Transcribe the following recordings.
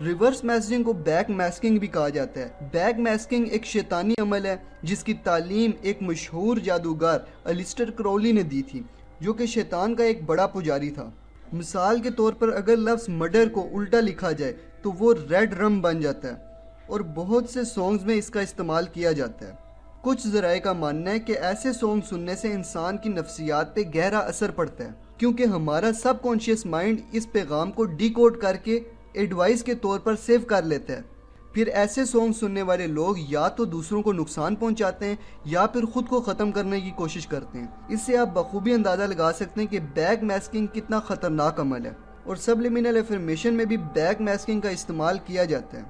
Reverse messaging کو back میسکنگ بھی کہا جاتا ہے۔ بیک میسکنگ ایک شیطانی عمل ہے جس کی تعلیم ایک مشہور جادوگر الیسٹر کراؤلی نے دی تھی، جو کہ شیطان کا ایک بڑا پجاری تھا۔ مثال کے طور پر اگر لفظ مرڈر کو الٹا لکھا جائے تو وہ ریڈ رم بن جاتا ہے، اور بہت سے سانگز میں اس کا استعمال کیا جاتا ہے۔ کچھ ذرائع کا ماننا ہے کہ ایسے سانگ سننے سے انسان کی نفسیات پہ گہرا اثر پڑتا ہے، کیونکہ ہمارا سب کانشیس مائنڈ اس پیغام کو ڈی کوڈ کر کے ایڈوائس کے طور پر سیو کر لیتا ہے۔ پھر ایسے سانگ سننے والے لوگ یا تو دوسروں کو نقصان پہنچاتے ہیں یا پھر خود کو ختم کرنے کی کوشش کرتے ہیں۔ اس سے آپ بخوبی اندازہ لگا سکتے ہیں کہ بیک میسکنگ کتنا خطرناک عمل ہے، اور سبلیمینل افرمیشن میں بھی بیک میسکنگ کا استعمال کیا جاتا ہے۔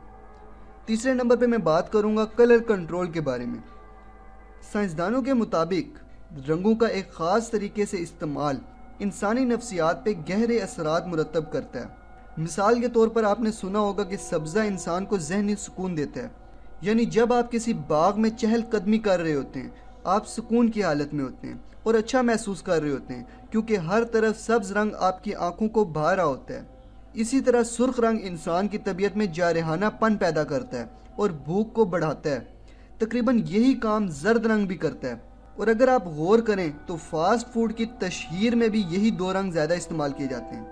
تیسرے نمبر پہ میں بات کروں گا کلر کنٹرول کے بارے میں۔ سائنسدانوں کے مطابق رنگوں کا ایک خاص طریقے سے استعمال انسانی نفسیات پہ گہرے اثرات مرتب کرتا ہے۔ مثال کے طور پر آپ نے سنا ہوگا کہ سبزہ انسان کو ذہنی سکون دیتا ہے، یعنی جب آپ کسی باغ میں چہل قدمی کر رہے ہوتے ہیں آپ سکون کی حالت میں ہوتے ہیں اور اچھا محسوس کر رہے ہوتے ہیں، کیونکہ ہر طرف سبز رنگ آپ کی آنکھوں کو بھا رہا ہوتا ہے۔ اسی طرح سرخ رنگ انسان کی طبیعت میں جارحانہ پن پیدا کرتا ہے اور بھوک کو بڑھاتا ہے۔ تقریباً یہی کام زرد رنگ بھی کرتا ہے، اور اگر آپ غور کریں تو فاسٹ فوڈ کی تشہیر میں بھی یہی دو رنگ زیادہ استعمال کیے جاتے ہیں۔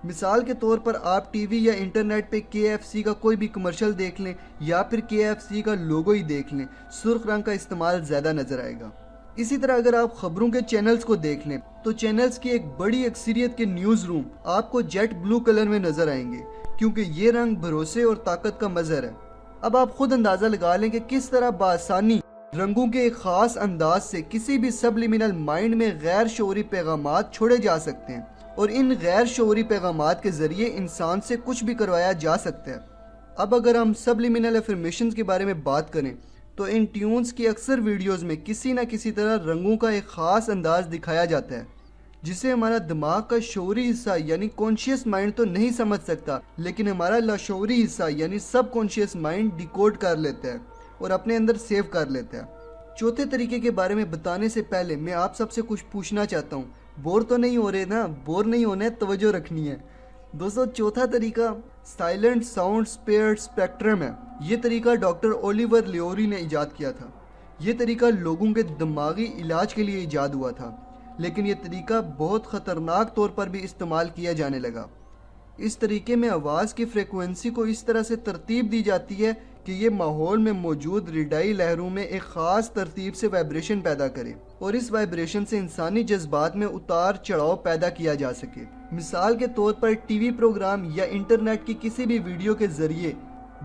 مثال کے طور پر آپ ٹی وی یا انٹرنیٹ پہ KFC کا کوئی بھی کمرشل دیکھ لیں یا پھر KFC کا لوگو ہی دیکھ لیں، سرخ رنگ کا استعمال زیادہ نظر آئے گا۔ اسی طرح اگر آپ خبروں کے چینلز کو دیکھ لیں تو چینلز کی ایک بڑی اکثریت کے نیوز روم آپ کو جیٹ بلو کلر میں نظر آئیں گے، کیونکہ یہ رنگ بھروسے اور طاقت کا مظہر ہے۔ اب آپ خود اندازہ لگا لیں کہ کس طرح بآسانی رنگوں کے ایک خاص انداز سے کسی بھی سبلیمینل مائنڈ میں غیر شعوری پیغامات چھوڑے جا سکتے ہیں، اور ان غیر شعوری پیغامات کے ذریعے انسان سے کچھ بھی کروایا جا سکتا ہے۔ اب اگر ہم سبلیمینل افرمیشنز کے بارے میں بات کریں تو ان ٹیونز کی اکثر ویڈیوز میں کسی نہ کسی طرح رنگوں کا ایک خاص انداز دکھایا جاتا ہے، جسے ہمارا دماغ کا شعوری حصہ یعنی کانشیس مائنڈ تو نہیں سمجھ سکتا، لیکن ہمارا لاشعوری حصہ یعنی سب کانشیس مائنڈ ڈیکوڈ کر لیتا ہے اور اپنے اندر سیو کر لیتا ہے۔ چوتھے طریقے کے بارے میں بتانے سے پہلے میں آپ سب سے کچھ پوچھنا چاہتا ہوں، بور تو نہیں ہو رہے نا؟ بور نہیں ہونا ہے، توجہ رکھنی ہے دوستو۔ چوتھا طریقہ سائلنٹ ساؤنڈ اسپیئر اسپیکٹرم ہے۔ یہ طریقہ ڈاکٹر اولیور لیوری نے ایجاد کیا تھا۔ یہ طریقہ لوگوں کے دماغی علاج کے لیے ایجاد ہوا تھا، لیکن یہ طریقہ بہت خطرناک طور پر بھی استعمال کیا جانے لگا۔ اس طریقے میں آواز کی فریکوینسی کو اس طرح سے ترتیب دی جاتی ہے کہ یہ ماحول میں موجود ریڈائی لہروں میں ایک خاص ترتیب سے وائبریشن پیدا کرے، اور اس وائبریشن سے انسانی جذبات میں اتار چڑھاؤ پیدا کیا جا سکے۔ مثال کے طور پر ٹی وی پروگرام یا انٹرنیٹ کی کسی بھی ویڈیو کے ذریعے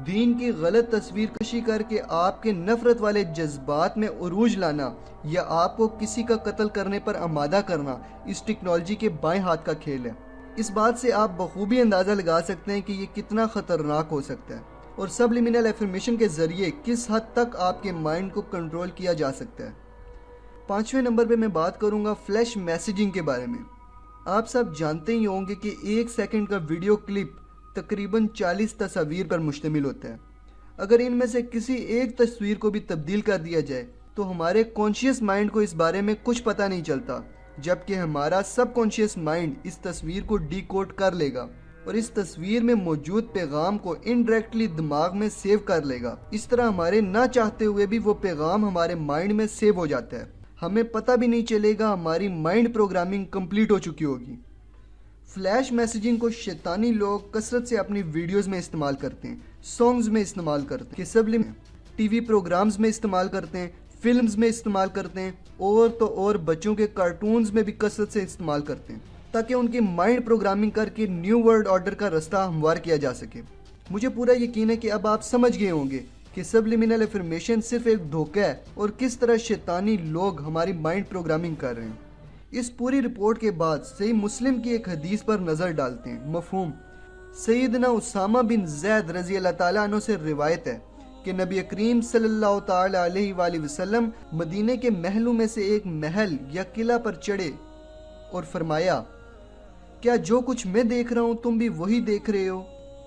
دین کی غلط تصویر کشی کر کے آپ کے نفرت والے جذبات میں عروج لانا یا آپ کو کسی کا قتل کرنے پر آمادہ کرنا اس ٹیکنالوجی کے بائیں ہاتھ کا کھیل ہے۔ اس بات سے آپ بخوبی اندازہ لگا سکتے ہیں کہ یہ کتنا خطرناک ہو سکتا ہے، اور سبلیمینل افرمیشن کے ذریعے کس حد تک آپ کے مائنڈ کو کنٹرول کیا جا سکتا ہے۔ پانچویں نمبر پہ میں بات کروں گا فلیش میسیجنگ کے بارے میں۔ آپ سب جانتے ہی ہوں گے کہ 1 سیکنڈ کا ویڈیو کلپ تقریباً 40 تصاویر پر مشتمل ہوتا ہے۔ اگر ان میں سے کسی ایک تصویر کو بھی تبدیل کر دیا جائے تو ہمارے کانشیس مائنڈ کو اس بارے میں کچھ پتہ نہیں چلتا، جبکہ ہمارا سب کانشیس مائنڈ اس تصویر کو ڈی کوڈ کر لے گا اور اس تصویر میں موجود پیغام کو انڈائریکٹلی دماغ میں سیو کر لے گا۔ اس طرح ہمارے نہ چاہتے ہوئے بھی وہ پیغام ہمارے مائنڈ میں سیو ہو جاتا ہے، ہمیں پتہ بھی نہیں چلے گا، ہماری مائنڈ پروگرامنگ کمپلیٹ ہو چکی ہوگی۔ فلیش میسیجنگ کو شیطانی لوگ کثرت سے اپنی ویڈیوز میں استعمال کرتے ہیں، سانگز میں استعمال کرتے ہیں، ٹی وی پروگرامز میں استعمال کرتے ہیں، فلمز میں استعمال کرتے ہیں، اور تو اور بچوں کے کارٹونز میں بھی کثرت سے استعمال کرتے ہیں، تاکہ ان کی مائنڈ پروگرامنگ کر کے نیو ورلڈ آرڈر کا رستہ ہموار کیا جا سکے۔ مجھے پورا یقین ہے کہ اب آپ سمجھ گئے ہوں گے کہ سبلیمینل افرمیشن صرف ایک دھوکہ ہے اور کس طرح شیطانی لوگ ہماری مائنڈ پروگرامنگ کر رہے ہیں۔ اس پوری رپورٹ کے بعد صحیح مسلم کی ایک حدیث پر نظر ڈالتے ہیں۔ مفہوم سیدنا اسامہ بن زید رضی اللہ تعالیٰ عنہ سے روایت ہے کہ نبی کریم صلی اللہ تعالیٰ علیہ وآلہ وسلم مدینہ کے محلوں میں سے ایک محل یا قلعہ پر چڑھے اور فرمایا، کیا جو کچھ میں دیکھ رہا ہوں تم بھی وہی دیکھ رہے ہو؟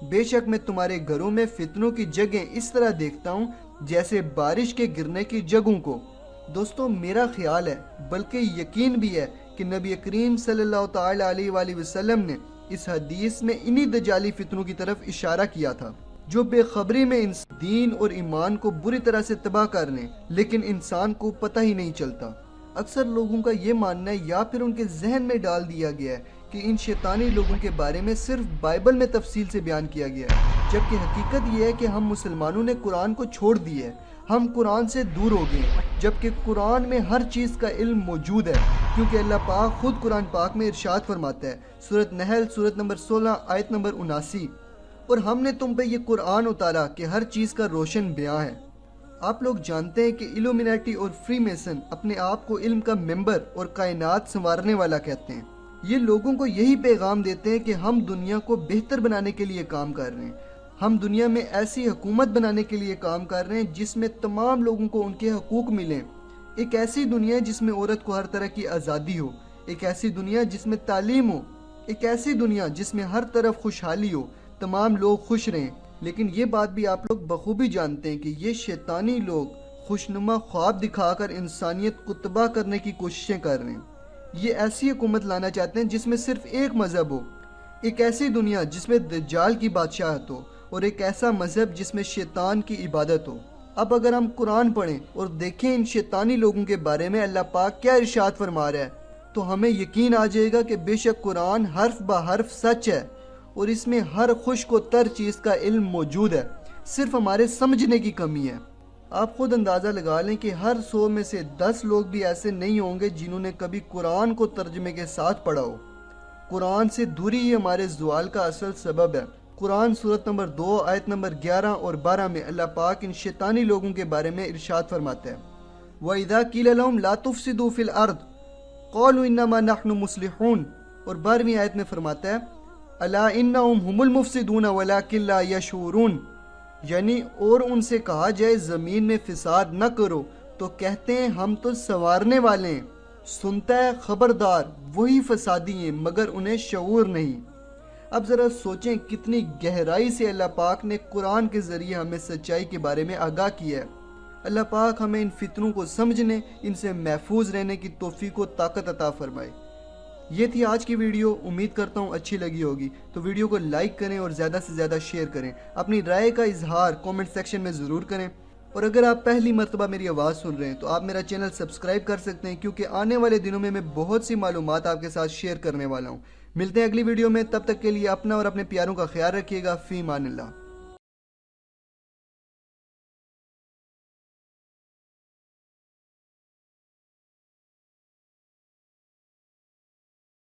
بے شک میں تمہارے گھروں میں فتنوں کی جگہیں اس طرح دیکھتا ہوں جیسے بارش کے گرنے کی جگہوں کو۔ دوستو میرا خیال ہے بلکہ یقین بھی ہے کہ نبی کریم صلی اللہ تعالیٰ علیہ وآلہ وسلم نے اس حدیث میں انہی دجالی فتنوں کی طرف اشارہ کیا تھا جو بے خبری میں دین اور ایمان کو بری طرح سے تباہ کر لیں، لیکن انسان کو پتہ ہی نہیں چلتا۔ اکثر لوگوں کا یہ ماننا ہے یا پھر ان کے ذہن میں ڈال دیا گیا ہے کہ ان شیطانی لوگوں کے بارے میں صرف بائبل میں تفصیل سے بیان کیا گیا ہے، جبکہ حقیقت یہ ہے کہ ہم مسلمانوں نے قرآن کو چھوڑ دیا ہے، ہم قرآن سے دور ہو گئے ہیں، جبکہ قرآن میں ہر چیز کا علم موجود ہے، کیونکہ اللہ پاک خود قرآن پاک میں ارشاد فرماتا ہے، سورۃ نحل سورۃ نمبر 16 آیت نمبر 79، اور ہم نے تم پہ یہ قرآن اتارا کہ ہر چیز کا روشن بیان ہے۔ آپ لوگ جانتے ہیں کہ ایلومیناٹی اور فری میسن اپنے آپ کو علم کا ممبر اور کائنات سنوارنے والا کہتے ہیں۔ یہ لوگوں کو یہی پیغام دیتے ہیں کہ ہم دنیا کو بہتر بنانے کے لیے کام کر رہے ہیں، ہم دنیا میں ایسی حکومت بنانے کے لیے کام کر رہے ہیں جس میں تمام لوگوں کو ان کے حقوق ملیں، ایک ایسی دنیا جس میں عورت کو ہر طرح کی آزادی ہو، ایک ایسی دنیا جس میں تعلیم ہو، ایک ایسی دنیا جس میں ہر طرف خوشحالی ہو، تمام لوگ خوش رہیں۔ لیکن یہ بات بھی آپ لوگ بخوبی جانتے ہیں کہ یہ شیطانی لوگ خوشنما خواب دکھا کر انسانیت کو تباہ کرنے کی کوششیں کر رہے ہیں۔ یہ ایسی حکومت لانا چاہتے ہیں جس میں صرف ایک مذہب ہو، ایک ایسی دنیا جس میں دجال کی بادشاہت ہو، اور ایک ایسا مذہب جس میں شیطان کی عبادت ہو۔ اب اگر ہم قرآن پڑھیں اور دیکھیں ان شیطانی لوگوں کے بارے میں اللہ پاک کیا ارشاد فرما رہا ہے، تو ہمیں یقین آ جائے گا کہ بے شک قرآن حرف بہ حرف سچ ہے، اور اس میں ہر خشک و تر چیز کا علم موجود ہے، صرف ہمارے سمجھنے کی کمی ہے۔ آپ خود اندازہ لگا لیں کہ ہر 100 میں سے 10 لوگ بھی ایسے نہیں ہوں گے جنہوں نے کبھی قرآن کو ترجمے کے ساتھ پڑھا ہو۔ قرآن سے دوری ہی ہمارے زوال کا اصل سبب ہے۔ قرآن سورت نمبر 2 آیت نمبر 11 اور 12 میں اللہ پاک ان شیطانی لوگوں کے بارے میں ارشاد فرماتا ہے، وَإِذَا قِيلَ لَهُمْ لَا تُفْسِدُوا فِي الْأَرْضِ قَالُوا إِنَّمَا نَحْنُ مُصْلِحُونَ، اور 12ویں آیت میں فرماتا ہے الا انہم هم المفسدون ولکن لا یشعرون، یعنی اور ان سے کہا جائے زمین میں فساد نہ کرو تو کہتے ہیں ہم تو سنوارنے والے ہیں، سنتا ہے خبردار وہی فسادی ہیں مگر انہیں شعور نہیں۔ اب ذرا سوچیں کتنی گہرائی سے اللہ پاک نے قرآن کے ذریعے ہمیں سچائی کے بارے میں آگاہ کیا ہے۔ اللہ پاک ہمیں ان فتنوں کو سمجھنے، ان سے محفوظ رہنے کی توفیق و طاقت عطا فرمائے۔ یہ تھی آج کی ویڈیو، امید کرتا ہوں اچھی لگی ہوگی، تو ویڈیو کو لائک کریں اور زیادہ سے زیادہ شیئر کریں، اپنی رائے کا اظہار کومنٹ سیکشن میں ضرور کریں، اور اگر آپ پہلی مرتبہ میری آواز سن رہے ہیں تو آپ میرا چینل سبسکرائب کر سکتے ہیں، کیونکہ آنے والے دنوں میں بہت سی معلومات آپ کے ساتھ شیئر کرنے والا ہوں۔ ملتے ہیں اگلی ویڈیو میں، تب تک کے لیے اپنا اور اپنے پیاروں کا خیال رکھیے گا۔ فی امان اللہ۔